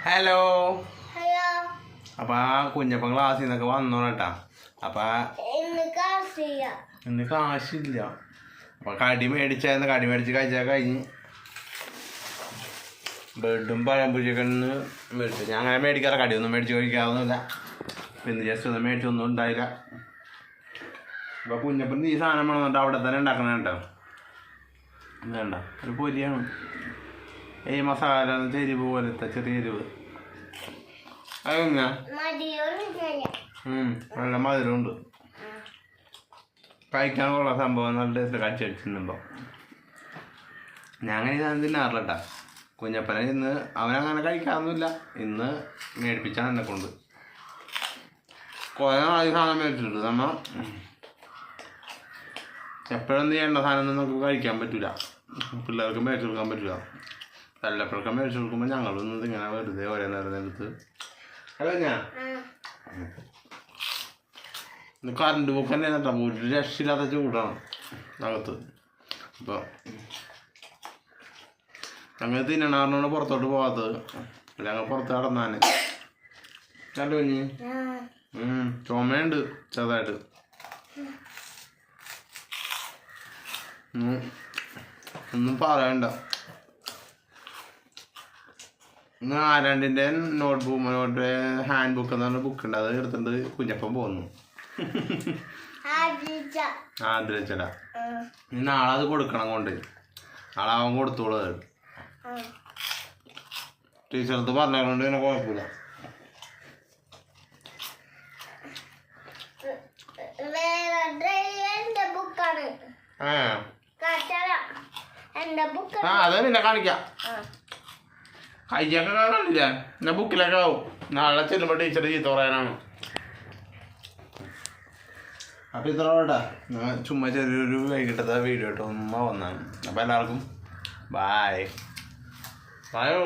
Hello അപ്പൊ കുഞ്ഞപ്പൻ ക്ലാസ്സിൽ നിന്നൊക്കെ വന്നോട്ടാ. അപ്പൊ ഇന്ന് കാശില്ല. അപ്പൊ കടി മേടിച്ചായിരുന്നു. കടി മേടിച്ച് കഴിച്ചാൽ കഴിഞ്ഞ് ബ്രെഡും പഴംപൊരിയൊക്കെ മേടിച്ചു. ഞാൻ അങ്ങനെ മേടിക്കാറ്, കടിയൊന്നും മേടിച്ച് കഴിക്കാറൊന്നുമില്ല. പിന്നെ ജസ്റ്റ് ഒന്നും മേടിച്ചൊന്നും ഉണ്ടായില്ല. അപ്പൊ കുഞ്ഞപ്പൻ ഈ സാധനം വേണമെന്നുണ്ട് അവിടെ തന്നെ ഉണ്ടാക്കണ കേട്ടോ. വേണ്ട, ഒരു പൊരിയാണ്. ഈ മസാല എരിവ് പോലത്തെ ചെറിയ എരിവ്. അതെങ്ങ നല്ല മധുരമുണ്ട്. കഴിക്കാനുള്ള സംഭവം നല്ല ടേസ്റ്റ്. കഴിച്ചടിച്ചിട്ടുണ്ടോ? ഞാൻ അങ്ങനെ സാധനം തിന്നാറില്ല കേട്ടാ. കുഞ്ഞപ്പനെ ഇന്ന് അവനങ്ങനെ കഴിക്കാറൊന്നുമില്ല. ഇന്ന് മേടിപ്പിച്ചാൽ എന്നെ കൊണ്ട് കുറേ നാളെ സാധനം മേടിച്ചിട്ടുണ്ട്. നമ്മൾ എപ്പോഴൊന്നും ചെയ്യേണ്ട സാധനം നമുക്ക് കഴിക്കാൻ പറ്റില്ല. പിള്ളേർക്ക് മേടിച്ചു കൊടുക്കാൻ പറ്റില്ല. വല്ലപ്പോഴൊക്കെ മേടിച്ചു കൊടുക്കുമ്പോൾ ഞങ്ങളൊന്നും ഇങ്ങനെ വെറുതെ ഒരേ നേരം എടുത്ത് അല്ല ഞാൻ കറണ്ട് പോക്ക് തന്നെ കേട്ടോ. ഒരു രക്ഷയില്ലാത്ത ചൂടാണ് അകത്ത്. അപ്പോൾ ഞങ്ങൾ തിന്നണാറിനോട് പുറത്തോട്ട് പോകാത്തത്. ഞങ്ങൾ പുറത്ത് കടന്നാണ് കണ്ടു. കുഞ്ഞ് ചുമയുണ്ട് ചെറുതായിട്ട്. ഒന്നും പറയണ്ട. ഇന്ന് ആരാണ്ടിൻ്റെ ഹാൻഡ് ബുക്ക് എന്ന് പറഞ്ഞ ബുക്ക് ഉണ്ട്. അത് എടുത്തിട്ട് കുഞ്ഞപ്പം പോന്നു. ആദ്രച്ചടാ ഇനി നാളെ അത് കൊടുക്കണം. കൊണ്ട് നാളെ അവൻ കൊടുത്തോളൂ. അത് ടീച്ചർക്ക് പറഞ്ഞുകൊണ്ട് പിന്നെ കുഴപ്പമില്ല. അതെ പിന്നെ കാണിക്കാം. കഴിച്ചൊക്കെ കാണില്ല. എന്നാ ബുക്കിലൊക്കെ ആവും. നാളെ ചെല്ലുമ്പോൾ ടീച്ചർ ചീത്ത പറയാനാണ്. അപ്പം ഇത്ര കേട്ടാ. ചുമ്മാ ചെറിയൊരു വൈകിട്ടത്തെ വീഡിയോ ഇട്ട് ഉമ്മ വന്നാണ്. അപ്പം എല്ലാവർക്കും ബായ്. ബായോ.